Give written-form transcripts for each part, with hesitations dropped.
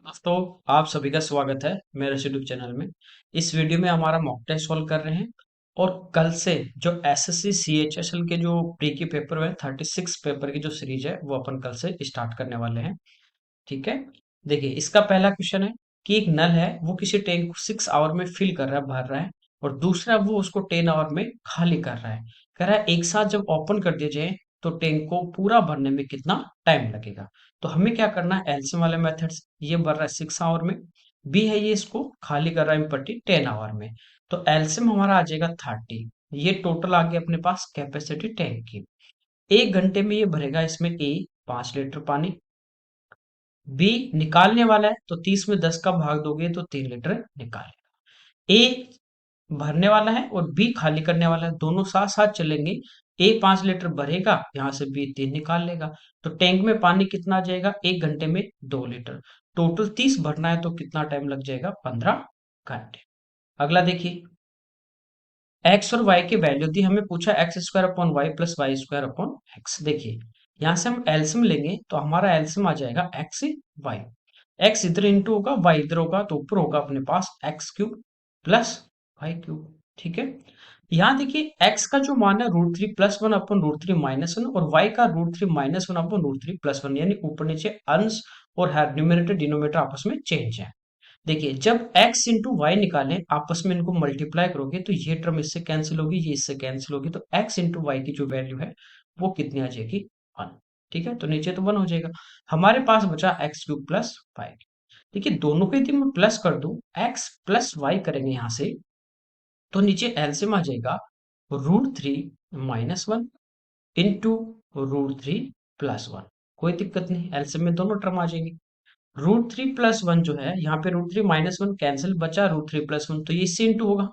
दोस्तों, आप सभी का स्वागत है मेरे यूट्यूब चैनल में। इस वीडियो में हमारा मॉक टेस्ट सॉल्व कर रहे हैं और कल से जो एसएससी सीएचएसएल के जो प्री के पेपर में 36 पेपर की जो सीरीज है वो अपन कल से स्टार्ट करने वाले हैं। ठीक है। देखिए, इसका पहला क्वेश्चन है कि एक नल है, वो किसी टैंक को 6 आवर में फिल कर रहा है, भर रहा है, और दूसरा वो उसको 10 आवर में खाली कर रहा है। कह रहा है एक साथ जब ओपन कर दिया जाए तो टैंक को पूरा भरने में कितना टाइम लगेगा। तो हमें क्या करना है, एलसीएम वाले मेथड से। ये भर रहा है 6 आवर में, बी है ये इसको खाली कर रहा है पट्टी 10 आवर में। तो एलसीएम हमारा आ जाएगा 30। ये टोटल आ गया अपने पास कैपेसिटी टैंक की। 1 घंटे में ये भरेगा इसमें ए 5 लीटर पानी। बी निकालने वाला है तो 30 में 10 का भाग दोगे तो 3 लीटर निकालेगा। ए भरने वाला है और बी खाली करने वाला है, दोनों साथ साथ चलेंगे। ए 5 लीटर भरेगा, यहाँ से बी 3 निकाल लेगा। तो टैंक में पानी कितना आ जाएगा 1 घंटे में 2 लीटर। टोटल 30 भरना है तो कितना टाइम लग जाएगा 15 घंटे। अगला देखिए, एक्स और वाई की वैल्यू दी, हमें पूछा x² upon y plus y square upon x. देखिए, यहां से हम एल्सियम लेंगे तो हमारा एल्सियम आ जाएगा एक्स वाई। एक्स इधर इंटू होगा, वाई इधर होगा, तो ऊपर होगा अपने पास x³ प्लस y³। ठीक है। यहाँ देखिए, x का जो मान है √3+1/√3 - 1, और y का √3 - 1/√3 + 1, यानी ऊपर नीचे अंश और न्यूमरेटर डिनोमिनेटर आपस में चेंज है। देखिए, जब x इंटू वाई निकालें, आपस में इनको मल्टीप्लाई करोगे तो ये टर्म इससे कैंसिल होगी, ये इससे कैंसिल होगी, तो x इंटू वाई की जो वैल्यू है वो कितनी आ जाएगी 1। ठीक है, तो नीचे तो 1 हो जाएगा। हमारे पास बचा x³ प्लस वाई। देखिए, दोनों को यदि मैं प्लस कर दूं, x प्लस वाई करेंगे यहां से, तो नीचे एलसीएम आ जाएगा √3 - 1 इंटू √3 + 1। कोई दिक्कत नहीं, एलसीएम में दोनों टर्म आ जाएंगे। √3 + 1 जो है, यहाँ पे √3 - 1 कैंसिल, बचा √3 + 1, तो ये इससे इंटू होगा।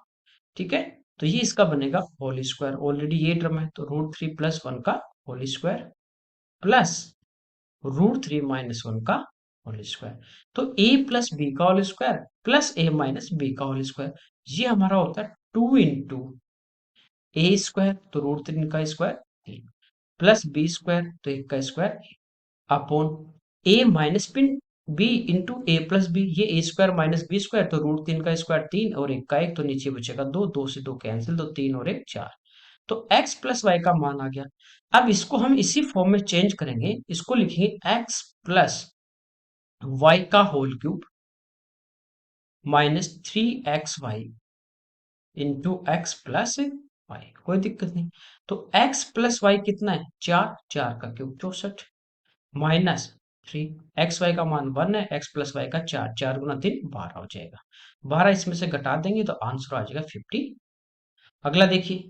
ठीक है। तो ये इसका बनेगा होल स्क्वायर, ऑलरेडी ये टर्म है, तो √3 + 1 का होल स्क्वायर प्लस √3 - 1 का होल स्क्वायर। तो a प्लस बी का whole square plus a minus b का होल स्क्वायर, ये हमारा होता है 2 इंटू ए स्क्वायर, तो √3 का स्क्वायर 3, प्लस बी स्क्वायर, तो 1 का स्क्वायर, अपॉन ए माइनस पिन बी इंटू ए प्लस बी, ये ए स्क्वायर माइनस बी स्क्वायर, तो √3 का स्क्वायर 3 और 1 का 1, तो नीचे बचेगा 2, 2 से 2 कैंसिल, तो 3 और 1 4। तो x प्लस वाई का मान आ गया। अब इसको हम इसी फॉर्म में चेंज करेंगे, इसको लिखेंगे x प्लस वाई का whole cube -3xy into x plus y. कोई दिक्कत नहीं। तो x प्लस वाई कितना है 4, 4 का क्यूब 64 -3। एक्स वाई का मान 1 है, एक्स प्लस वाई का 4, 4 गुना 3 12 हो जाएगा। 12 इसमें से घटा देंगे तो आंसर आ जाएगा 50। अगला देखिए,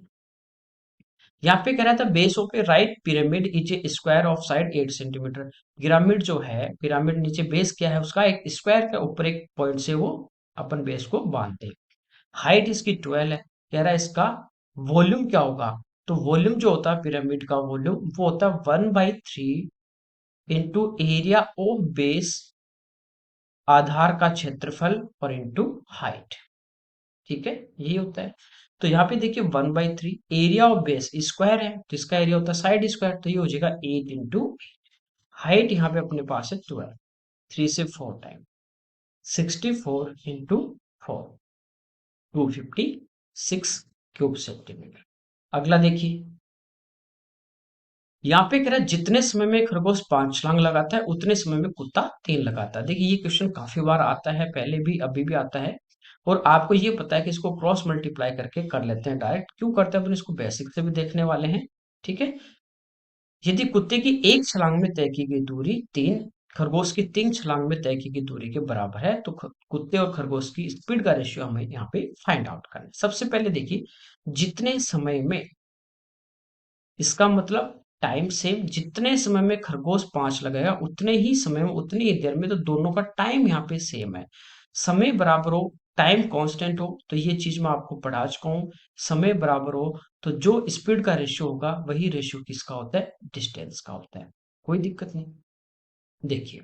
यहाँ पे कह रहा था base of A right pyramid is a square of side 8 centimetre. Pyramid जो है, पिरामिड नीचे बेस क्या है उसका, एक स्क्वायर के ऊपर एक पॉइंट से वो अपन बेस को बांधते हैं। हाइट इसकी 12 है। कह रहा है इसका वॉल्यूम क्या होगा। तो वॉल्यूम जो होता है पिरामिड का वॉल्यूम, वो होता है 1/3 इंटू एरिया ऑफ बेस, आधार का क्षेत्रफल, और इंटू हाइट। ठीक है, यही होता है। तो यहाँ पे देखिए 1/3 एरिया ऑफ बेस स्क्वायर है, तो इसका एरिया होता है साइड स्क्वायर, तो ये हो जाएगा 8 इंटू हाइट। यहाँ पे अपने पास है 12, 3 से 4 टाइम 64 इंटू 4, 256 क्यूब सेंटीमीटर। अगला देखिए, यहाँ पे कह रहा है जितने समय में खरगोश 5 छलांग लगाता है उतने समय में कुत्ता 3 लगाता है। देखिए, ये क्वेश्चन काफी बार आता है, पहले भी अभी भी आता है, और आपको ये पता है कि इसको क्रॉस मल्टीप्लाई करके कर लेते हैं डायरेक्ट। क्यों करते हैं अपन इसको, बेसिक से भी देखने वाले हैं। ठीक है। यदि कुत्ते की एक छलांग में तय की गई दूरी 3, खरगोश की 3 छलांग में तय की गई दूरी के बराबर है, तो कुत्ते और खरगोश की स्पीड का रेशियो हमें यहाँ पे फाइंड आउट करना है। सबसे पहले देखिए, जितने समय में, इसका मतलब टाइम सेम, जितने समय में खरगोश 5 लगाएगा उतने ही समय में, उतनी ही देर में, तो दोनों का टाइम यहाँ पे सेम है। समय बराबर हो, टाइम कांस्टेंट हो, तो ये चीज मैं आपको पढ़ा चुका हूँ। समय बराबर हो तो जो स्पीड का रेशियो होगा वही रेशियो किसका होता है, डिस्टेंस का होता है। कोई दिक्कत नहीं। देखिए,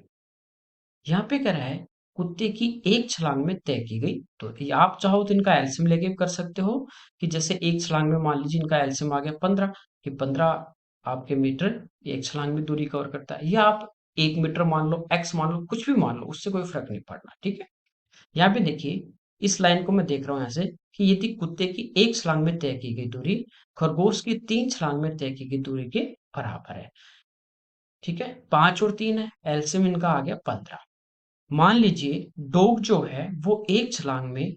यहाँ पे कह रहा है कुत्ते की एक छलांग में तय की गई, तो ये आप चाहो तो इनका एलसीएम लेके भी कर सकते हो, कि जैसे एक छलांग में मान लीजिए इनका एलसीएम आ गया 15, कि 15 आपके मीटर एक छलांग में दूरी कवर करता है, या आप 1 मीटर मान लो, एक्स मान लो, कुछ भी मान लो, उससे कोई फर्क नहीं पड़ना, ठीक है। यहाँ पे देखिए, इस लाइन को मैं देख रहा हूँ यहाँ से कि यदि कुत्ते की एक छलांग में तय की गई दूरी खरगोश की 3 छलांग में तय की गई दूरी के बराबर है, ठीक है। 5 और 3 है, एलसीएम इनका आ गया 15। मान लीजिए डॉग जो है वो एक छलांग में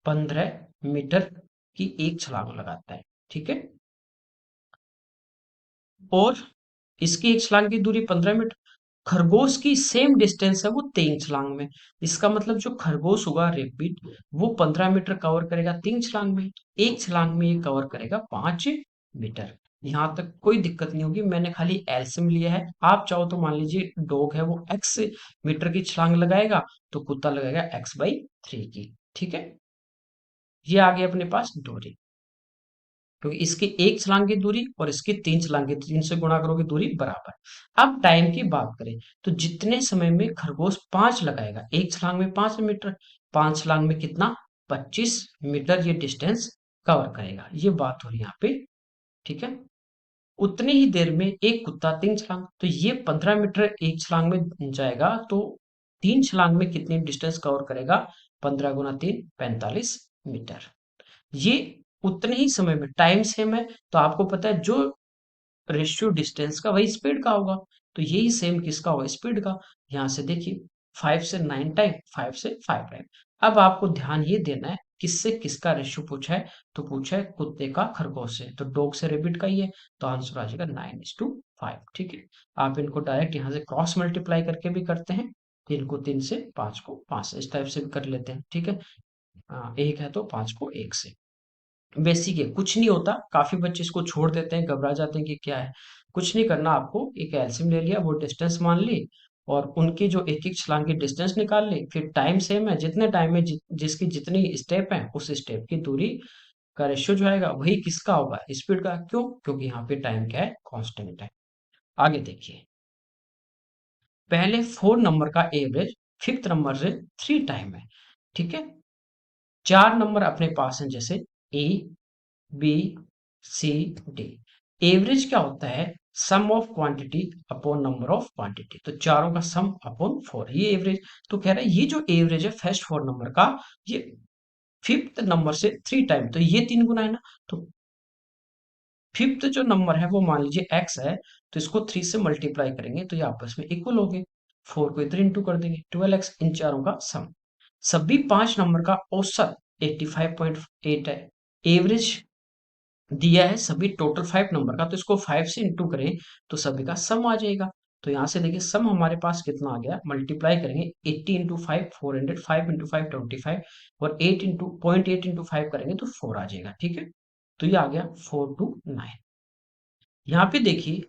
15 मीटर की एक छलांग लगाता है, ठीक है। और इसकी एक छलांग की दूरी 15 मीटर, खरगोश की सेम डिस्टेंस है वो 3 छलांग में। इसका मतलब जो खरगोश होगा रेबिट, वो 15 मीटर कवर करेगा 3 छलांग में, एक छलांग में ये कवर करेगा 5 मीटर। यहाँ तक कोई दिक्कत नहीं होगी, मैंने खाली एलसीएम लिया है। आप चाहो तो मान लीजिए डॉग है वो एक्स मीटर की छलांग लगाएगा, तो कुत्ता लगाएगा x/3 की, ठीक है। ये आ गई अपने पास दूरी, क्योंकि इसकी एक छलांग की दूरी और इसकी 3 छलांग की, 3 से गुणा करोगे दूरी बराबर। अब टाइम की बात करें, तो जितने समय में खरगोश 5 लगाएगा, एक छलांग में 5 मीटर, 5 छलांग में कितना, 25 मीटर ये डिस्टेंस कवर करेगा, ये बात हो रही है यहाँ पे, ठीक है। उतनी ही देर में एक कुत्ता 3 छलांग, तो ये 15 मीटर एक छलांग में जाएगा, तो 3 छलांग में कितनी डिस्टेंस कवर करेगा, 15 × 3 = 45 मीटर। ये उतने ही समय में, टाइम सेम है, तो आपको पता है जो रेशियो डिस्टेंस का वही स्पीड का होगा, तो यही सेम किसका होगा, स्पीड का। यहां से देखिए 5 से 9 टाइम, 5 से 5 टाइम। अब आपको ध्यान ये देना है किससे किसका रेशियो पूछा है, तो पूछा है कुत्ते का खरगोश से, तो डॉग से रेबिट का ही है, तो आंसर आ जाएगा 9:5, ठीक है। आप इनको डायरेक्ट यहाँ से क्रॉस मल्टीप्लाई करके भी करते हैं, 3 को 3 से, 5 को 5 से, इस टाइप से भी कर लेते हैं, ठीक है। एक है तो 5 को 1 से। बेसिक है, कुछ नहीं होता। काफी बच्चे इसको छोड़ देते हैं, घबरा जाते हैं कि क्या है। कुछ नहीं करना आपको, एक एलसीएम ले लिया, वो डिस्टेंस मान ली, और उनकी जो एक एक छलांग की डिस्टेंस निकाल ली, फिर टाइम सेम है, जितने टाइम में जिसकी जितनी स्टेप है उस स्टेप की दूरी का रेशियो जो आएगा वही किसका होगा, स्पीड का। क्यों, क्योंकि यहाँ पे टाइम क्या है, कांस्टेंट है। आगे देखिए, पहले 4 नंबर का एवरेज फिफ्थ नंबर से 3 टाइम है, ठीक है। 4 नंबर अपने पास हैं, जैसे A, B, C, D. Average क्या होता है, sum of quantity upon number of quantity, तो चारों का सम अपॉन 4, ये एवरेज। तो कह रहा है ये जो एवरेज है फर्स्ट 4 नंबर का, ये फिफ्थ नंबर से 3 टाइम, तो ये 3 गुना है ना, तो फिफ्थ जो नंबर है वो मान लीजिए एक्स है, तो इसको 3 से मल्टीप्लाई करेंगे तो ये आपस में इक्वल हो गए, 4 को इधर इंटू कर देंगे, 12x, इन चारों का सम। सभी 5 नंबर का औसत 85.8 है, एवरेज दिया है सभी टोटल 5 नंबर का, तो इसको 5 से इंटू करें तो सभी का सम आ जाएगा। तो यहाँ से देखिए सम हमारे पास कितना आ गया, मल्टीप्लाई करेंगे 80 × 5 400, 5 × 5 25, और 8 इंटू करेंगे तो 4 आ जाएगा, ठीक है। तो ये आ गया 429। यहाँ पे देखिए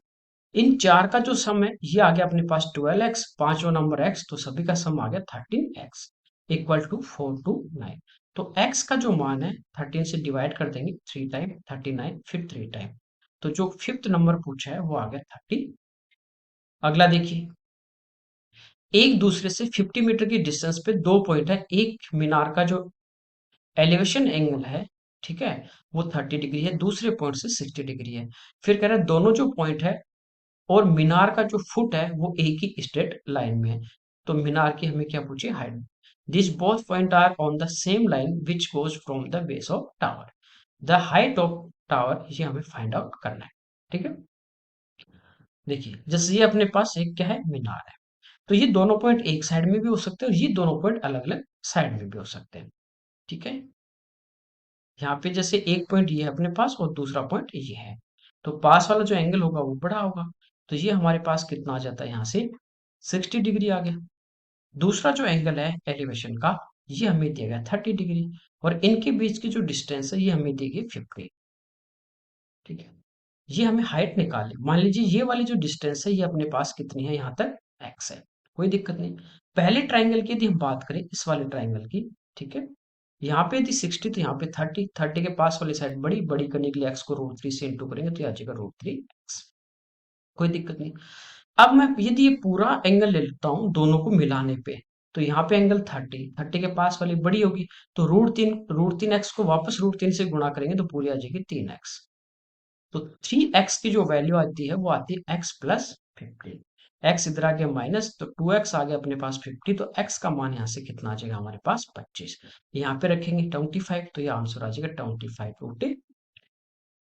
इन चार का जो सम है ये आ गया अपने पास 12x, पांचवा नंबर x, तो सभी का सम आ गया 13x इक्वल टू 429। तो x का जो मान है 13 से डिवाइड कर देंगे, 3 टाइम 39, फिर 3 टाइम, तो जो फिफ्थ नंबर पूछा है वो आ गया 30। अगला देखिए, एक दूसरे से 50 मीटर की डिस्टेंस पे दो पॉइंट है, एक मीनार का जो एलिवेशन एंगल है, ठीक है, वो 30 डिग्री है, दूसरे पॉइंट से 60 डिग्री है। फिर कह रहा है दोनों जो पॉइंट है और मीनार का जो फुट है वो एक ही स्ट्रेट लाइन में है, तो मीनार की हमें क्या पूछे, height. This both point are on the same line which goes from the base of tower, the height of tower, ये हमें फाइंड आउट करना है, ठीक है। देखिए जैसे ये अपने पास एक क्या है, मीनार है, तो ये दोनों पॉइंट एक साइड में भी हो सकते हैं और ये दोनों पॉइंट अलग अलग साइड में भी हो सकते हैं, ठीक है। यहाँ पे जैसे एक पॉइंट ये है अपने पास और दूसरा पॉइंट ये है, तो पास वाला जो एंगल होगा वो बड़ा होगा, तो ये हमारे पास कितना आ जाता है, यहाँ से 60 डिग्री आ गया। दूसरा जो एंगल है एलिवेशन का, ये हमें दिया गया 30 डिग्री, और इनके बीच की जो डिस्टेंस है ये हमें दी गई 50, ठीक है। ये हमें हाइट निकालनी, मान लीजिए ये वाली जो डिस्टेंस है ये अपने पास कितनी है, यहाँ तक x है, कोई दिक्कत नहीं। पहले ट्राइंगल की यदि हम बात करें, इस वाले ट्राइंगल की, ठीक है, यहाँ पे यदि 60 तो यहाँ पे 30, 30 के पास वाली साइड बड़ी बड़ी करने के लिए x को √3 से इंटू करेंगे तो ये आ जाएगा √3x, कोई दिक्कत नहीं। अब मैं यदि ये पूरा एंगल ले लेता हूँ दोनों को मिलाने पे, तो यहाँ पे एंगल 30 के पास वाली बड़ी होगी, तो √3 एक्स को वापस √3 से गुणा करेंगे तो पूरी आ जाएगी 3x। तो 3x की जो वैल्यू आती है वो आती है x + 15। एक्स इधर आ गया माइनस, तो 2x आ गया अपने पास 50, तो x का मान यहाँ से कितना आ जाएगा हमारे पास 25। यहाँ पे रखेंगे 25, तो ये आंसर आ जाएगा 25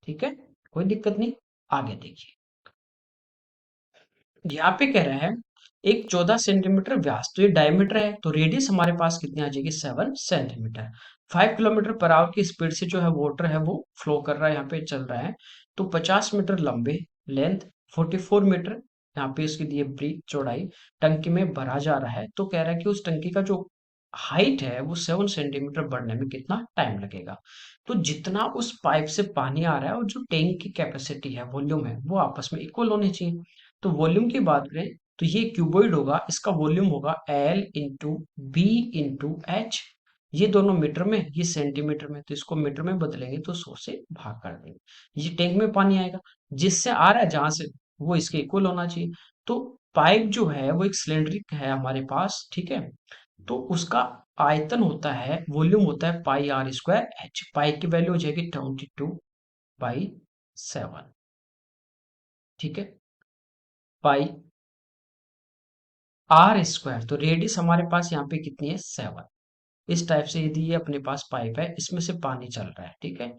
ठीक है, कोई दिक्कत नहीं। आगे देखिए, यहाँ पे कह रहा है एक 14 सेंटीमीटर व्यास, तो ये डायमीटर है, तो रेडियस हमारे पास कितनी आ जाएगी 7 सेंटीमीटर। 5 किलोमीटर पर आवर की स्पीड से जो है वाटर है वो फ्लो कर रहा है, यहाँ पे चल रहा है। तो 50 मीटर लंबे, लेंथ 44 मीटर, यहाँ पे इसकी दिए ब्रीथ चौड़ाई, टंकी में भरा जा रहा है। तो कह रहा है कि उस टंकी का जो हाइट है वो 7 सेंटीमीटर बढ़ने में कितना टाइम लगेगा। तो जितना उस पाइप से पानी आ रहा है और जो टैंक की कैपेसिटी है, वॉल्यूम है, वो आपस में इक्वल होने चाहिए। तो वॉल्यूम की बात करें तो ये क्यूबॉइड होगा, इसका वॉल्यूम होगा L into b into h. ये दोनों मीटर में, ये सेंटीमीटर में, तो इसको मीटर में बदलेंगे तो 100 से भाग कर देंगे। ये टैंक में पानी आएगा, जिससे आ रहा है जहां से, वो इसके इक्वल होना चाहिए। तो पाइप जो है वो एक सिलेंड्रिक है हमारे पास, ठीक है। तो उसका आयतन होता है, वॉल्यूम होता है पाई आर स्क्वायर एच। पाई की वैल्यू हो जाएगी 22/7, ठीक है। पाई आर स्क्वायर, तो रेडियस हमारे पास यहाँ पे कितनी है 7। इस टाइप से यदि ये अपने पास पाइप है, इसमें से पानी चल रहा है, ठीक है।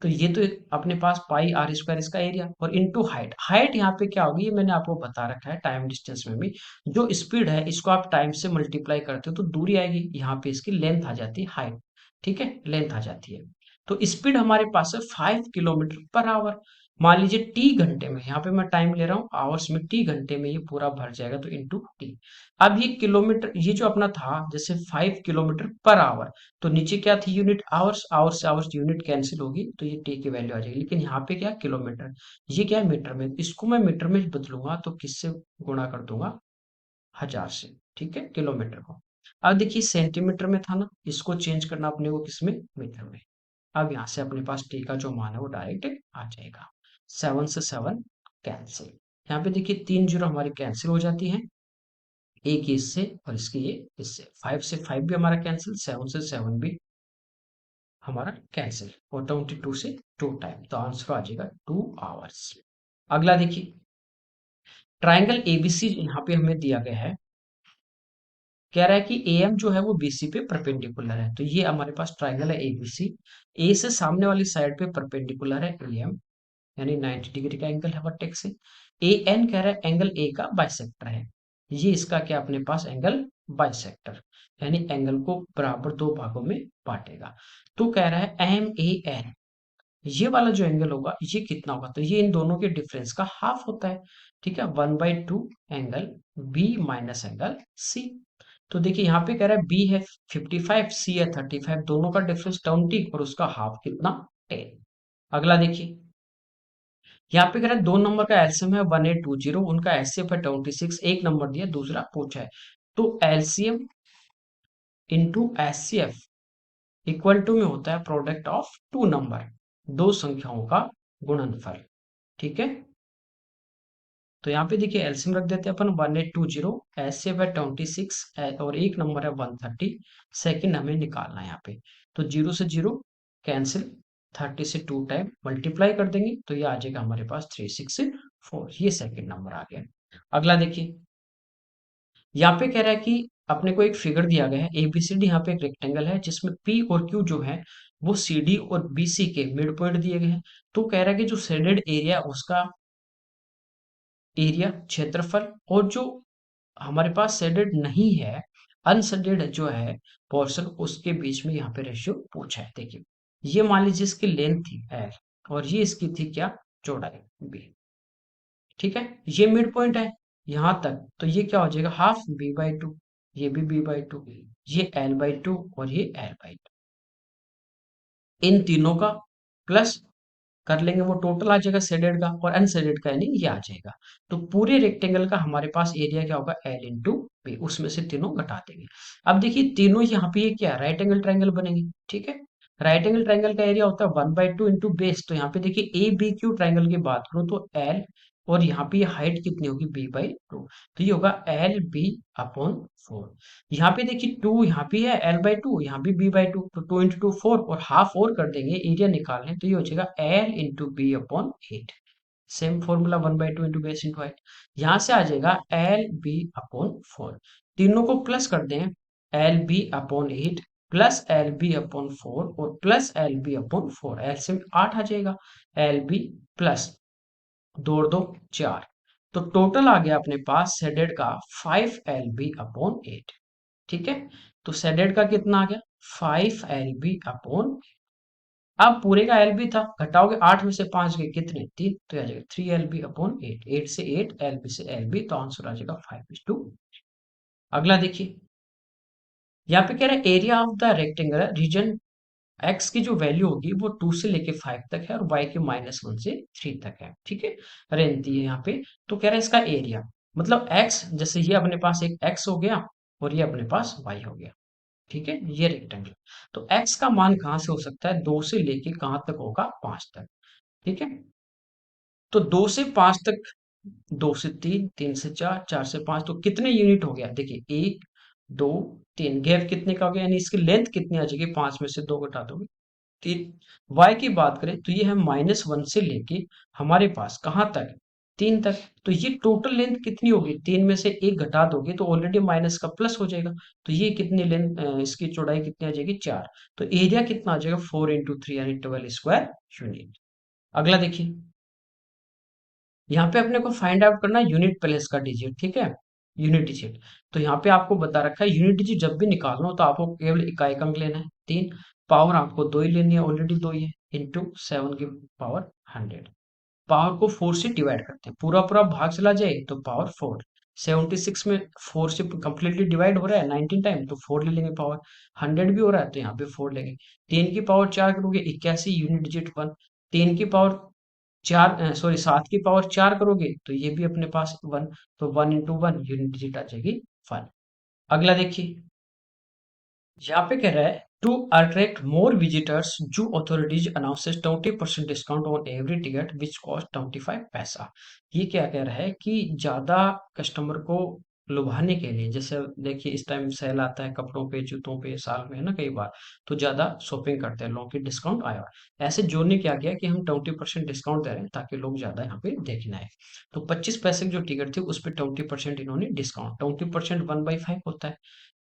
तो ये तो अपने पास पाई आर स्क्वायर इसका एरिया, और इनटू हाइट। हाइट यहाँ पे क्या होगी ये मैंने आपको बता रखा है टाइम डिस्टेंस में भी। जो स्पीड है इसको आप टाइम से मल्टीप्लाई करते हो तो दूरी आएगी, यहाँ पे इसकी लेंथ आ जाती है हाइट, ठीक है, लेंथ आ जाती है। तो स्पीड हमारे पास है 5 किलोमीटर पर आवर। मान लीजिए टी घंटे में, यहाँ पे मैं टाइम ले रहा हूँ आवर्स में, टी घंटे में ये पूरा भर जाएगा, तो इंटू टी। अब ये किलोमीटर, ये जो अपना था जैसे 5 किलोमीटर पर आवर, तो नीचे क्या थी यूनिट आवर्स, आवर्स से आवर्स यूनिट कैंसिल होगी, तो ये टी की वैल्यू आ जाएगी। लेकिन यहाँ पे क्या किलोमीटर, ये क्या है मीटर में, इसको मैं मीटर में बदलूंगा तो किससे गुणा कर दूंगा 1000 से, ठीक है, किलोमीटर को। अब देखिए सेंटीमीटर में था ना, इसको चेंज करना अपने को किसमें, मीटर में। अब यहाँ से अपने पास टी का जो मान है वो डायरेक्ट आ जाएगा। 7 से 7 कैंसिल, यहाँ पे देखिए 3 जीरो हमारी कैंसिल हो जाती है, एक इससे और इसकी ये इससे, 5 से 5 भी हमारा कैंसिल, 7 से 7 भी हमारा कैंसिल, और 22 से 2 टाइम, तो आंसर आ जाएगा 2 आवर्स। अगला देखिए, ट्राइंगल एबीसी यहाँ पे हमें दिया गया है। कह रहा है कि एएम जो है वो बीसी पे परपेंडिकुलर है, तो ये हमारे पास ट्राइंगल है एबीसी। ए से सामने वाली साइड पे परपेंडिकुलर है एएम, यानी 90 डिग्री का एंगल है वर्टेक्स से। ए एन कह रहा है एंगल ए का बाइसेक्टर है। ये इसका क्या अपने पास एंगल बाइसेक्टर, यानी एंगल को बराबर दो भागों में बांटेगा। तो कह रहा है एम ए एन, ये वाला जो एंगल होगा ये कितना होगा, तो ये इन दोनों के डिफरेंस का हाफ होता है, ठीक है। 1/2 angle b minus angle c. तो देखिए यहाँ पे कह रहा है बी है 55, सी है 35, दोनों का डिफरेंस 20 और उसका हाफ कितना 10। अगला देखिए, यहाँ पे कह रहा है दो नंबर का एलसीएम है 1820, उनका एचसीएफ है 26, एक नंबर दिया दूसरा पूछा है। तो LCM into HCF equal to में होता है प्रोडक्ट ऑफ टू नंबर, दो संख्याओं का गुणनफल, ठीक है। तो यहाँ पे देखिए एलसीएम रख देते हैं अपन 1820, एचसीएफ है 26 और एक नंबर है 130, सेकंड हमें निकालना है यहाँ पे। तो 0 से 0 कैंसिल, 30 से 2 टाइम मल्टीप्लाई कर देंगे तो ये आ जाएगा हमारे पास 364, ये सेकंड नंबर आ गया। अगला देखिए, यहाँ पे कह रहा है कि अपने को एक फिगर दिया गया है एबीसीडी, यहाँ पे एक रेक्टेंगल है जिसमें पी और क्यू जो है वो सीडी और बीसी के मिड पॉइंट दिए गए हैं। तो कह रहा है कि जो शेडेड एरिया उसका एरिया क्षेत्रफल, और जो हमारे पास शेडेड नहीं है, अनशेडेड जो है पोर्शन, उसके बीच में यहाँ पे रेशियो पूछा है। देखिए ये मान लीजिए इसकी लेंथ थी एल और ये इसकी थी क्या चौड़ाई बी, ठीक है। ये मिड पॉइंट है यहां तक, तो ये क्या हो जाएगा हाफ b/2, ये भी b/2, ये l/2 और ये l/2, इन तीनों का प्लस कर लेंगे वो टोटल आ जाएगा शेडेड का, और अनशेडेड का यानी ये आ जाएगा। तो पूरे रेक्टेंगल का हमारे पास एरिया क्या होगा एल इंटू बी, उसमें से तीनों घटा देंगे। अब देखिए तीनों यहाँ पे ये क्या राइट एंगल ट्राइंगल बनेंगे, ठीक है। राइट एंगल ट्राइंगल का एरिया होता है 1/2 इंटू बेस, तो यहाँ पे देखिए ए बी क्यू ट्राइंगल की बात करूँ तो एल, और यहाँ पे ये हाइट कितनी होगी b/2, तो ये होगा एल बी अपॉन 4। यहाँ पे देखिए 2 यहाँ पे है l/2, यहाँ भी b/2, तो 2 इंटू 2 4, और हाफ और कर देंगे एरिया निकालने, तो ये हो जाएगा l into b upon 8। Same formula 1/2 into base into height. यहाँ से आ जाएगा एल बी अपॉन 4। तीनों को प्लस कर दें, l b upon 8 plus l b upon 4 और plus l b upon 4, LCM 8 आ जाएगा। एल बी प्लस 2 और 2 4, तो टोटल आ गया अपने पास सेडेड का 5 एल बी अपॉन 8। ठीक है, तो सेडेड का कितना आ गया 5 एल बी अपॉन, अब पूरे का एल बी था, घटाओगे 8 में से 5 गए कितने 3, तो आ जाएगा 3 एल बी अपॉन 8, 8 से 8 एल बी से एल बी, तो आंसर आ जाएगा 5:2। अगला देखिए, यहाँ पे कह रहा है area of the rectangular reason, x की जो वैल्यू होगी वो 2 से लेके 5 तक है और वाई की -1 से 3 तक है। ठीक है, रेंज दी है यहाँ पे। तो कह रहा है इसका एरिया, मतलब एक्स, जैसे ये अपने पास एक एक्स हो गया और ये अपने पास वाई हो गया। ठीक है, ये रेक्टेंगल, तो एक्स का मान कहाँ से हो सकता है, 2 से लेके कहाँ तक होगा 5 तक। ठीक है, तो 2 से 5 तक, 2 से 3, 3 से 4, 4 से 5, तो कितने यूनिट हो गया देखिए, 1 2 3, गैप कितने का हो गया, यानी इसकी लेंथ कितनी आ जाएगी, 5 में से 2 घटा दोगे 3। वाई की बात करें तो ये है -1 से लेके हमारे पास कहाँ तक, 3 तक, तो ये टोटल लेंथ कितनी होगी, 3 में से 1 घटा दोगे तो ऑलरेडी माइनस का प्लस हो जाएगा, तो ये कितनी लेंथ, इसकी चौड़ाई कितनी आ जाएगी 4, तो एरिया कितना आ जाएगा 4 × 3 यानी 12 स्क्वायर यूनिट। अगला देखिए, यहाँ पे अपने को फाइंड आउट करना है यूनिट प्लेस का डिजिट। ठीक है, यूनिट डिजिट, तो यहाँ पे आपको बता रखा है यूनिट डिजिट जब भी निकालना हो तो आपको केवल इकाई अंक लेना है 3, पावर आपको 2 ही लेनी है, ऑलरेडी 2 ही है, इंटू 7 की पावर 100। पावर को 4 से डिवाइड करते हैं, पूरा पूरा भाग चला जाए तो पावर 4, 76 में 4 से कंप्लीटली डिवाइड हो रहा है 19 टाइम, तो 4 ले लेंगे पावर, 100 भी हो रहा है तो यहाँ पे 4 लेंगे, 3 की पावर 4 करोगे 81, यूनिट डिजिट 1, 3 की पावर 4, सॉरी 7 की पावर 4 करोगे तो ये भी अपने पास 1, तो 1 × 1 यूनिट डिजिट आ जाएगी 1। अगला देखिए, यहाँ पे कह रहा है टू अट्रैक्ट मोर विजिटर्स जू authorities announces 20% discount on every ticket which cost 25 पैसा। ये क्या कह रहा है कि ज्यादा कस्टमर को लुभाने के लिए, जैसे देखिए इस टाइम सेल आता है कपड़ों पे जूतों पे साल में, है ना, कई बार, तो ज्यादा शॉपिंग करते हैं लोग, की डिस्काउंट आया। ऐसे जोड़ने क्या गया कि हम 20% डिस्काउंट दे रहे हैं ताकि लोग ज्यादा यहाँ पे देखने आए। तो 25 पैसे की जो टिकट थी उस पर 20% इन्होंने डिस्काउंट, 20% 1/5 होता है,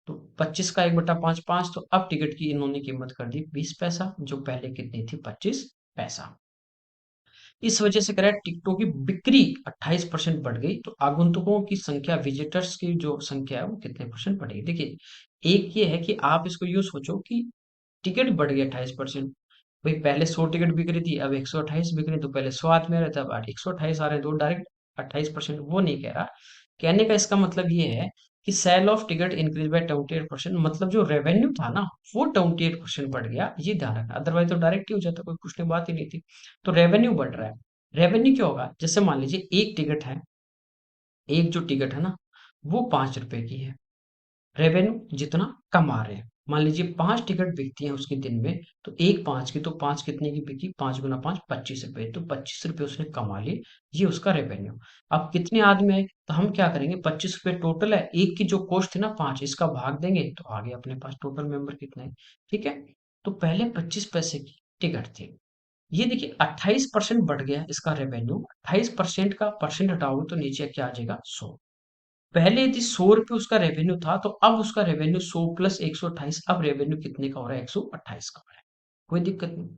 तो 25 का 1/5 5, तो अब टिकट की इन्होंने कीमत कर दी 20 पैसा, जो पहले कितनी थी 25 पैसा। इस वजह से कह रहा है टिकटों की बिक्री 28% बढ़ गई, तो आगंतुकों की संख्या, विजिटर्स की जो संख्या है वो कितने परसेंट बढ़ेगी। देखिए, एक ये है कि आप इसको यूं सोचो कि टिकट बढ़ गई 28%, भाई पहले 100 टिकट बिक रही थी अब 128 बिक रही, तो पहले 100 आदमी आ रहे थे अब 128 आ रहे हैं, तो डायरेक्ट 28%, वो नहीं कह रहा। कहने का इसका मतलब ये है कि sale of ticket increase by 28%, मतलब जो रेवेन्यू था ना वो 28% बढ़ गया, ये ध्यान रखना, अदरवाइज तो डायरेक्ट ही हो जाता, कोई पूछने की बात ही नहीं थी। तो रेवेन्यू बढ़ रहा है। रेवेन्यू क्या होगा, जैसे मान लीजिए एक टिकट है, एक जो टिकट है ना वो 5 रुपए की है, रेवेन्यू जितना कमा रहे हैं, मान लीजिए 5 टिकट बिकती हैं उसके दिन में, तो एक 5 की, तो 5 कितने की बिकी, 5 × 5 25 रुपए, तो 25 रुपए उसने कमा लिए, ये उसका रेवेन्यू। अब कितने आदमी आए, तो हम क्या करेंगे, 25 रुपए टोटल है, एक की जो कॉस्ट थी ना 5, इसका भाग देंगे तो आगे अपने पास टोटल मेंबर कितने हैं। ठीक है, तो पहले 25 पैसे की टिकट थी, ये देखिए 28% बढ़ गया इसका रेवेन्यू, 28% का परसेंट हटाओगे तो नीचे क्या आ जाएगा 100। पहले यदि 100 रुपए उसका रेवेन्यू था तो अब उसका रेवेन्यू 100 प्लस 128, अब रेवेन्यू कितने का हो रहा है 128 का हो रहा है, कोई दिक्कत नहीं।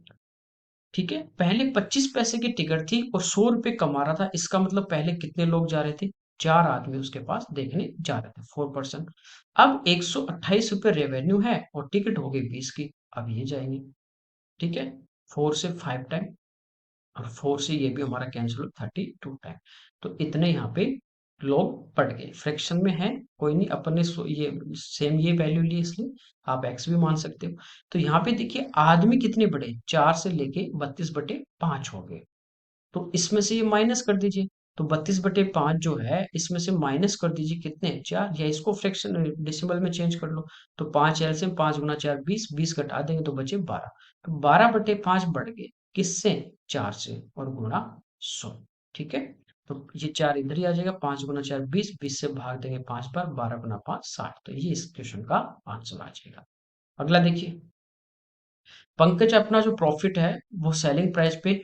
ठीक है, पहले 25 पैसे की टिकट थी और 100 रुपए कमा रहा था, इसका मतलब पहले कितने लोग जा रहे थे, 4 आदमी उसके पास देखने जा रहे थे, 4%। अब 128 रुपए रेवेन्यू है और टिकट हो गई 20 की, अब ये जाएंगे। ठीक है, 4 से 5 टाइम, और 4 से ये भी हमारा कैंसिल हो 32 टाइम, तो इतने यहाँ पे लोग पड़ गए, फ्रैक्शन में है, कोई नहीं, अपने ये सेम ये वैल्यू ली इसलिए आप एक्स भी मान सकते हो। तो यहाँ पे देखिए आदमी कितने बढ़े, 4 से लेके 32/5 हो गए, तो इसमें से ये माइनस कर दीजिए, तो 32/5 जो है इसमें से माइनस कर दीजिए कितने 4, या इसको फ्रैक्शन डेसिमल में चेंज कर लो, तो 5 एलसीएम, 5 × 4 20, 20 घटा देंगे तो बचे 12, तो 12/5 बढ़ गए, किससे, 4 से, और गुणा 100। ठीक है, तो ये 4 इधर ही आ जाएगा, 5 × 4 20, 20 से भाग देंगे 5 बार, 12 × 5 60, तो ये इस क्वेश्चन का आंसर आ जाएगा। अगला देखिए, पंकज अपना जो प्रॉफिट है वो सेलिंग प्राइस पे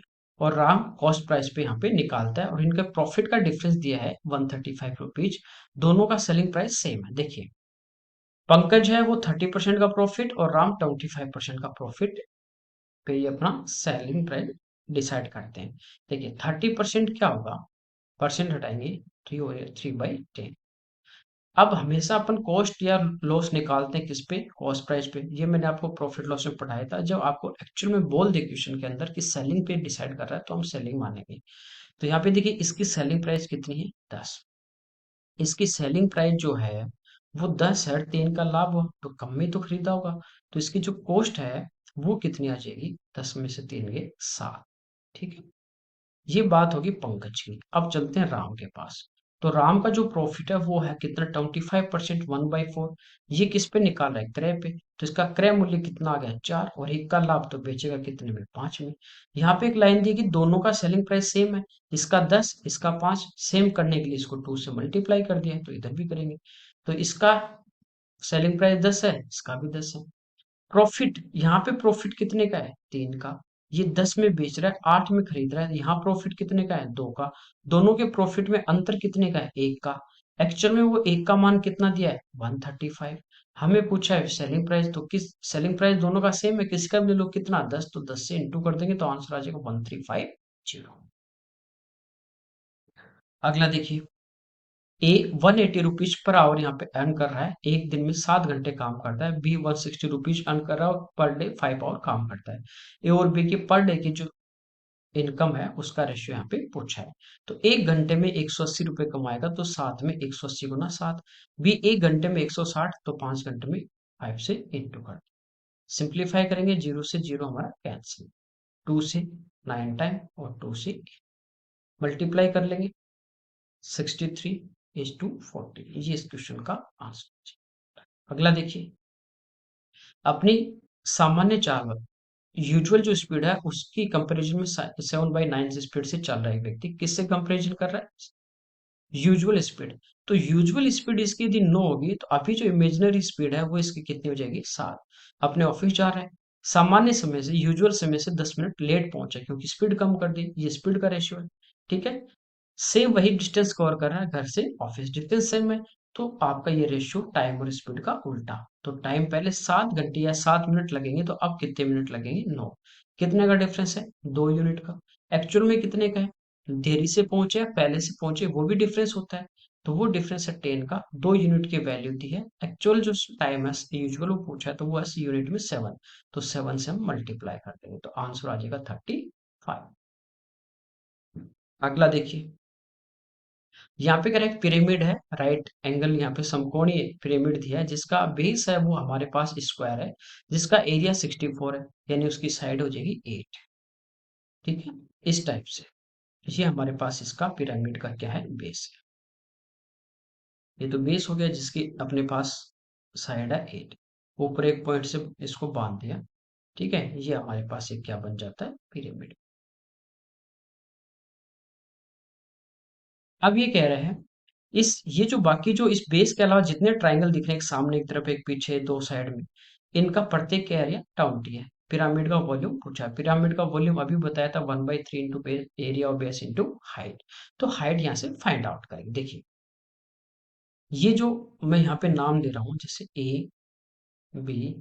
और राम कॉस्ट प्राइस पे यहाँ पे निकालता है, और इनका प्रॉफिट का डिफरेंस दिया है 135 रुपीज। दोनों का सेलिंग प्राइस सेम है। देखिए, पंकज है वो 30% का प्रॉफिट और राम 25% का प्रॉफिट पे ये अपना सेलिंग प्राइस डिसाइड करते हैं। देखिए 30% क्या होगा, परसेंट हटाएंगे, 3 हो गया 3/10। अब हमेशा अपन कॉस्ट या लॉस निकालते हैं किस पे, कॉस्ट प्राइस पे। ये मैंने आपको प्रॉफिट लॉस में पढ़ाया था। जब आपको एक्चुअल में बोल दे क्वेश्चन के अंदर कि सेलिंग पे डिसाइड कर रहा है तो हम सेलिंग मानेंगे। तो यहाँ पे देखिए इसकी सेलिंग प्राइस कितनी है, 10। इसकी सेलिंग प्राइस जो है वो 10 है, 3 का लाभ हुआ तो कम में तो खरीदा होगा। तो इसकी जो कॉस्ट है वो कितनी आ जाएगी, 10 में से 3 गए 7। ठीक है, ये बात होगी पंकज की। अब चलते हैं राम के पास। तो राम का जो प्रॉफिट है वो है कितना, 25%, 1/4। ये किस पे निकाल रहा है, क्रय पे। तो इसका क्रय मूल्य कितना आ गया, 4, और एक का लाभ तो बेचेगा कितने में, 5 में। यहाँ पे एक लाइन दी कि दोनों का सेलिंग प्राइस सेम है, इसका 10, इसका 5। सेम करने के लिए इसको 2 से मल्टीप्लाई कर दिया, तो इधर भी करेंगे। तो इसका सेलिंग प्राइस 10 है, इसका भी 10 है। प्रॉफिट, यहाँ पे प्रॉफिट कितने का है, 3 का। ये 10 में बेच रहा है, 8 में खरीद रहा है। यहाँ प्रॉफिट कितने का है, 2 का। दोनों के प्रॉफिट में अंतर कितने का है, 1 का। एक्चुअल में वो 1 का मान कितना दिया है, 135। हमें पूछा है सेलिंग प्राइस, तो किस सेलिंग प्राइस दोनों का सेम है, किसका भी ले लो, कितना, 10, तो 10 से इंटू कर देंगे तो आंसर आ जाएगा 1350। अगला देखिए, ए 180 रुपीज पर आवर यहाँ पे अर्न कर रहा है, एक दिन में 7 घंटे काम करता है। बी 160 रुपीज अर्न कर रहा है और पर डे 5 आवर काम करता है। ए और बी की पर डे की जो इनकम है उसका रेशियो यहाँ पे पूछा है। तो 1 घंटे में 180 रुपये कमाएगा, तो 7 में 180 गुना 7। बी 1 घंटे में 160, तो 5 घंटे में 5 से इंटू कर। सिंप्लीफाई करेंगे, 0 से 0 हमारा कैंसिल, 2 से 9 टाइम और 2 से मल्टीप्लाई कर लेंगे, 63:40। ये इस क्वेश्चन का आंसर। अगला देखिए, अपनी सामान्य चाल, यूजुअल जो स्पीड है उसकी कंपैरिजन में 7/9 स्पीड से चल रहा है व्यक्ति, किससे कंपैरिजन कर रहा है, यूजुअल स्पीड। तो यूजुअल स्पीड इसकी यदि 9 होगी तो अभी जो इमेजिनरी स्पीड है वो इसकी कितनी हो जाएगी, 7। अपने ऑफिस जा रहा है, सामान्य समय से यूजुअल समय से 10 मिनट लेट पहुंचा क्योंकि स्पीड कम कर दी, ये स्पीड का रेशियो है। ठीक है, सेम वही डिस्टेंस कवर कर रहा है, घर से ऑफिस डिस्टेंस सेम है। तो आपका ये रेशियो टाइम और स्पीड का उल्टा। तो टाइम पहले 7 घंटे या 7 मिनट लगेंगे, तो अब कितने मिनट लगेंगे, 9। कितने का डिफरेंस है, 2 यूनिट का। एक्चुअल में कितने का है, देरी से पहुंचे या पहले से पहुंचे वो भी डिफरेंस होता है। तो वो डिफरेंस है 10 का, 2 यूनिट की वैल्यू दी है। एक्चुअल जो टाइम है यूजुअल वो पूछा है तो वो है यूनिट में 7। तो 7 से हम मल्टीप्लाई कर देंगे तो आंसर आ जाएगा 35। अगला देखिए, यहाँ पे करें, एक पिरामिड है, राइट एंगल यहाँ पे समकोणीय पिरामिड दिया है, जिसका बेस है वो हमारे पास स्क्वायर है, जिसका एरिया 64 है, यानी उसकी साइड हो जाएगी 8। ठीक है, इस टाइप से ये हमारे पास इसका पिरामिड का क्या है, बेस है। ये तो बेस हो गया जिसकी अपने पास साइड है 8, ऊपर एक पॉइंट से इसको बांध दिया। ठीक है, ये हमारे पास एक क्या बन जाता है, पिरामिड। अब ये कह रहे हैं, इस ये जो बाकी जो इस बेस के अलावा जितने ट्रायंगल दिख रहे हैं, एक सामने एक तरफ, एक पीछे, दो साइड में, इनका प्रत्येक का एरिया 20 है। पिरामिड का वॉल्यूम पूछा, पिरामिड का वॉल्यूम अभी बताया था 1/3 इंटू एरिया और बेस इंटू हाइट। तो हाइट यहाँ से फाइंड आउट करेंगे। देखिए, ये जो मैं यहाँ पे नाम दे रहा हूँ, जैसे ए, बी,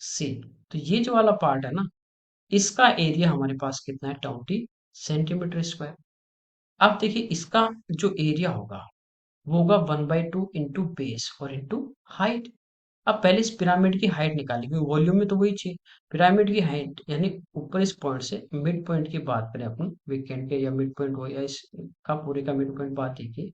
सी, तो ये जो वाला पार्ट है ना, इसका एरिया हमारे पास कितना है, 20 सेंटीमीटर स्क्वायर। अब देखिए इसका जो एरिया होगा वो होगा 1/2 इंटू बेस और इंटू हाइट। अब पहले इस पिरामिड की हाइट निकाली, क्योंकि वॉल्यूम में तो वही चाहिए। पिरामिड की हाइट यानी ऊपर इस पॉइंट से मिड पॉइंट की बात करें अपन, वीकेंड के या मिड पॉइंट हो या इसका पूरे का मिड पॉइंट बात देखिए,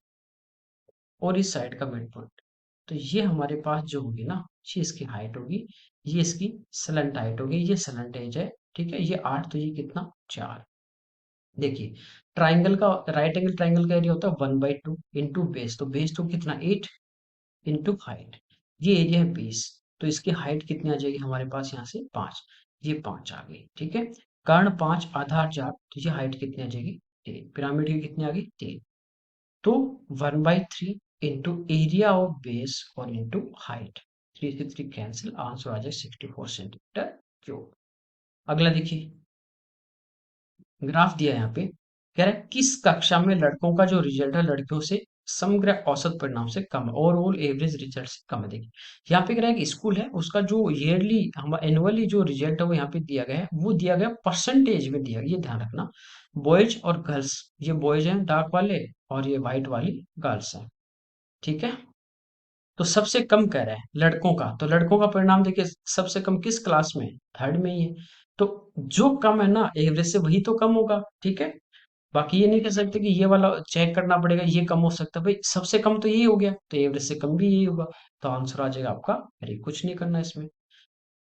और इस साइड का मिड पॉइंट। तो ये हमारे पास जो होगी ना, ये इसकी हाइट होगी, ये इसकी सलेंट हाइट होगी, ये सलेंट एज है। ठीक है, ये 8, तो ये कितना, 4। देखिए, ट्राइंगल का, राइट एंगल ट्राइंगल का एरिया होता है 1/2 इंटू बेस, तो बेस तो कितना, 8 इंटू हाइट। ये एरिया है 20, तो इसकी हाइट कितनी आ जाएगी हमारे पास, यहाँ से 5। ये 5 आ गई। ठीक है, कर्ण 5 आधार 4, तो ये हाइट कितनी आ जाएगी, 3। पिरामिड की कितनी आ गई, 3। तो 1/3 इंटू एरिया ऑफ बेस और इंटू हाइट, 3 से 3 कैंसिल, आंसर आ जाए 64 सेंटीमीटर क्यूब। अगला देखिए, ग्राफ दिया है यहाँ पे। कह रहा है किस कक्षा में लड़कों का जो रिजल्ट है लड़कियों से समग्र औसत परिणाम से कम है, ओवरऑल एवरेज रिजल्ट से कम है। देखिए यहाँ पे कह रहा है कि स्कूल है उसका जो ईयरली हम एनुअली जो रिजल्ट है वो यहाँ पे दिया गया है, वो दिया गया परसेंटेज में दिया गया, ये ध्यान रखना। बॉयज और गर्ल्स, ये बॉयज हैं डार्क वाले और ये व्हाइट वाली गर्ल्स हैं, ठीक है। तो सबसे कम कह रहा है लड़कों का, तो लड़कों का परिणाम देखिए सबसे कम किस क्लास में, थर्ड में ही है। तो जो कम है ना एवरेज से वही तो कम होगा, ठीक है। बाकी ये नहीं कह सकते कि ये वाला चेक करना पड़ेगा ये कम हो सकता है, भाई सबसे कम तो यही हो गया तो एवरेज से कम भी यही होगा। तो आंसर आ जाएगा आपका, अरे कुछ नहीं करना इसमें।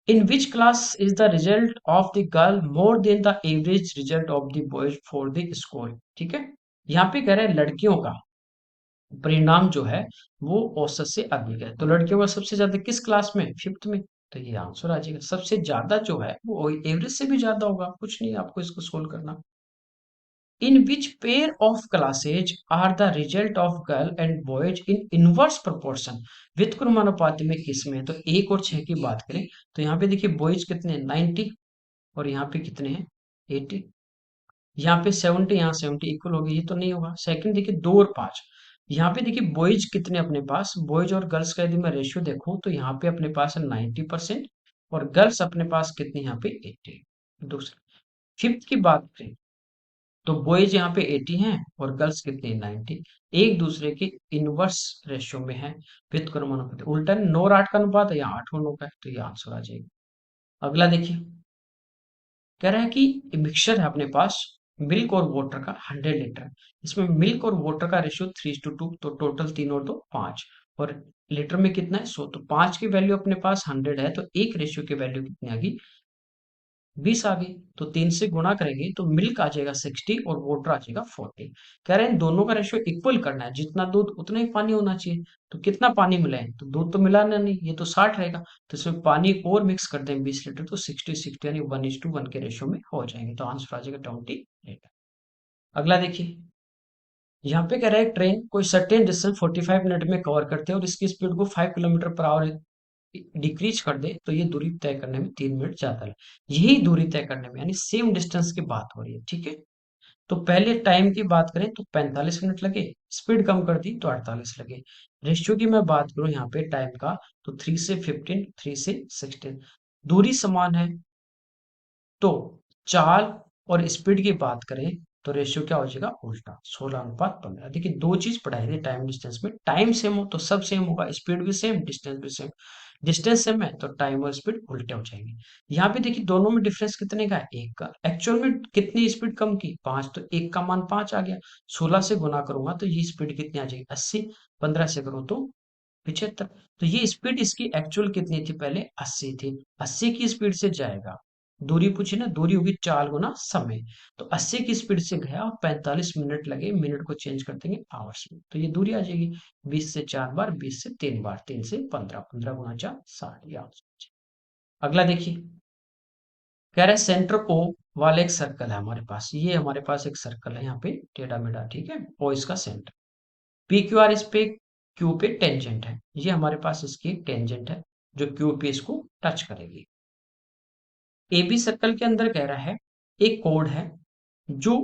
In which class is the result of the girl more than the average result of the boys for the school, ठीक है। यहाँ पे कह रहे हैं लड़कियों का परिणाम जो है वो औसत से अधिक है, तो लड़कियों का सबसे ज्यादा किस क्लास में, फिफ्थ में। तो ये आंसर आ जाएगा, सबसे ज्यादा जो है वो एवरेज से भी ज्यादा होगा, कुछ नहीं आपको इसको सोल्व करना। In which pair of classes are the result of girl and boys in inverse proportion? व्युत्क्रमानुपाती में किस में है, तो 1 और 6 की बात करें तो यहाँ पे देखिए बॉयज कितने हैं 90 और यहाँ पे कितने हैं 80, यहाँ पे 70, यहाँ 70 इक्वल हो गई, ये तो नहीं होगा। सेकंड देखिए 2 और 5, यहाँ पे देखिए बॉयज कितने अपने पास, बॉयज और गर्ल्स का यदि मैं रेशियो देखूं तो यहाँ पे अपने पास है 90% और गर्ल्स अपने पास कितने यहाँ पे 80। दूसरा फिफ्थ की बात करें तो बॉयज यहाँ पे 80 हैं और गर्ल्स कितने 90, एक दूसरे के इनवर्स रेशियो में है, व्युत्क्रमानुपात उल्टा 9 और 8 का अनुपात है, यहाँ 8 और 9 का है, तो ये आंसर आ जाएगा। अगला देखिए कह रहा है कि मिक्सचर है अपने पास मिल्क और वाटर का 100 लीटर, इसमें मिल्क और वाटर का रेशियो 3:2, तो टोटल 3 और 2 5, और लीटर में कितना है 100, तो 5 की वैल्यू अपने पास 100 है तो एक रेशियो की वैल्यू कितनी आ गई 20 आ गई, तो 3 से गुणा करेंगे तो मिल्क आ जाएगा 60 और वाटर आ जाएगा 40। कह रहे हैं दोनों का रेशियो इक्वल करना है, जितना दूध उतना ही पानी होना चाहिए, तो कितना पानी मिलाएं, तो दूध तो मिलाना नहीं, ये तो 60 रहेगा, तो इसमें पानी और मिक्स कर दें 20 लीटर, तो 60 60 यानी 1:1 के रेशियो में हो जाएंगे, तो आंसर आ जाएगा 20 लीटर। अगला देखिए यहाँ पे कह रहा है ट्रेन कोई सर्टेन डिस्टेंस 45 मिनट में कवर करते हैं और इसकी स्पीड को 5 किलोमीटर पर आवर डिक्रीज कर दे तो ये दूरी तय करने में 3 मिनट ज्यादा लगे, यही दूरी तय करने में यानी सेम डिस्टेंस की बात हो रही है, ठीक है। तो पहले टाइम की बात करें तो 45 मिनट लगे, स्पीड कम कर दी तो 48 लगे। रेशियो की मैं बात करूं यहाँ पे टाइम का तो 3 से 15, 3 से 16, दूरी समान है। तो चाल और स्पीड की बात करें तो रेशियो क्या हो जाएगा उल्टा 16:15। देखिए दो चीज पढ़ाई थी टाइम डिस्टेंस में, टाइम सेम हो तो सब सेम होगा, स्पीड भी सेम डिस्टेंस भी सेम, डिस्टेंस सेम है तो टाइम और स्पीड उल्टे हो जाएंगे। यहाँ पे देखिए दोनों में डिफरेंस कितने का है, एक का, एक्चुअल में कितनी स्पीड कम की 5, तो एक का मान 5 आ गया, 16 से गुना करूंगा तो ये स्पीड कितनी आ जाएगी 80, 15 से करूँ तो 75, तो ये स्पीड इसकी एक्चुअल कितनी थी पहले 80 थी, 80 की स्पीड से जाएगा, दूरी पूछी ना, दूरी होगी 4 गुना समय, तो 80 की स्पीड से गया और 45 मिनट लगे, मिनट को चेंज कर देंगे आवर्स में, तो ये दूरी आ जाएगी 20 से 4 बार, 20 से 3 बार, 3 से 15, 15 गुना 4 60, ये आंसर। अगला देखिए कह रहे सेंटर ओ वाले एक सर्कल है हमारे पास, ये हमारे पास एक सर्कल है यहाँ पे टेढ़ा मेढ़ा, ठीक है, ओ इसका सेंटर, पी क्यू आर इस पे क्यू पे टेंजेंट है, ये हमारे पास इसकी एक टेंजेंट है जो क्यू पे इसको टच करेगी। ए बी सर्कल के अंदर कह रहा है एक कोड है जो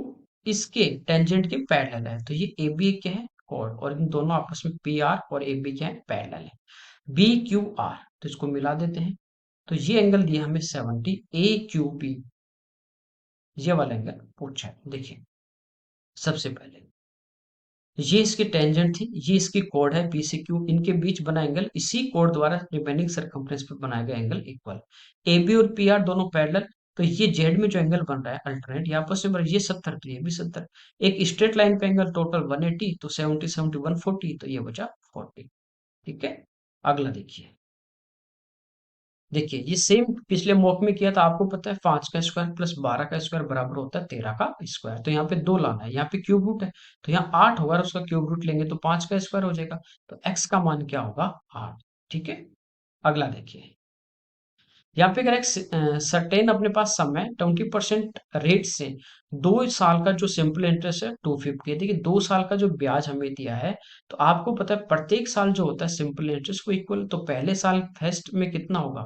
इसके टेंजेंट के पैरेलल है, तो ये ए बी क्या है कोड, और इन दोनों आपस में पी आर और ए बी क्या है पैरेलल है, बी क्यू आर, तो इसको मिला देते हैं, तो ये एंगल दिया हमें 70, ए क्यू बी, ये वाला एंगल पूछा है। देखिए सबसे पहले ये इसकी टेंजेंट थी, ये इसकी कोड है पी से क्यू, इनके बीच बना एंगल इसी कोड द्वारा रिमेनिंग सरकमफ्रेंस पर बनाया गया एंगल इक्वल, ए बी और पी आर दोनों पैरेलल, तो ये जेड में जो एंगल बन रहा है अल्टरनेट ये आपस में ये 70 तो ये भी 70, एक स्ट्रेट लाइन पे एंगल टोटल 180, तो 70 70 140, तो ये बचा 40, ठीक है। अगला देखिए, देखिए ये सेम पिछले मॉक में किया था, आपको पता है 5 का स्क्वायर प्लस 12 का स्क्वायर बराबर होता है 13 का स्क्वायर, तो यहाँ पे 2 लाना है, यहाँ पे क्यूब रूट है तो यहाँ 8 होगा और उसका क्यूब रूट लेंगे तो 5 का स्क्वायर हो जाएगा, तो एक्स का मान क्या होगा 8, ठीक है। अगला देखिए यहाँ पे अगर सर्टेन अपने पास सम है 20% रेट से 2 साल का जो सिंपल इंटरेस्ट है 250 है, देखिए 2 साल का जो ब्याज हमें दिया है, तो आपको पता है प्रत्येक साल जो होता है सिंपल इंटरेस्ट को इक्वल, तो पहले साल फर्स्ट में कितना होगा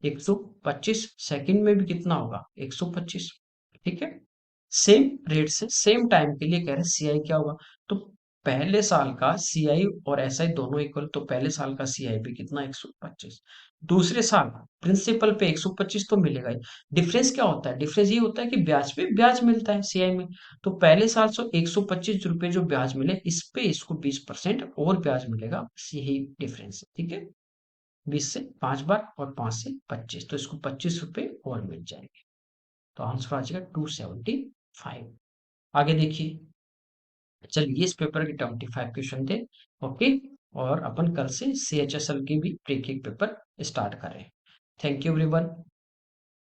125, सेकंड में भी कितना होगा 125, ठीक है। सेम रेट से सेम टाइम के लिए कह रहे हैं सीआई क्या होगा। तो पहले साल का सीआई और एसआई दोनों इक्वल, तो पहले साल का सीआई भी कितना 125, दूसरे साल प्रिंसिपल पे 125 तो मिलेगा ही। डिफरेंस क्या होता है, डिफरेंस ये होता है कि ब्याज पे ब्याज मिलता है सीआई में। तो पहले साल से 125 रुपए जो ब्याज मिले, इस पे इसको 20% और ब्याज मिलेगा, यही डिफरेंस है, ठीक है। 20 से 5 बार और 5 से 25, तो इसको 25 रुपए और मिल जाएंगे। तो आंसर आ जाएगा 275। आगे देखिए, चलिए इस पेपर के 25 क्वेश्चन थे। ओके, और अपन कल से CHSL की भी प्री पेपर स्टार्ट करें। Thank you everyone.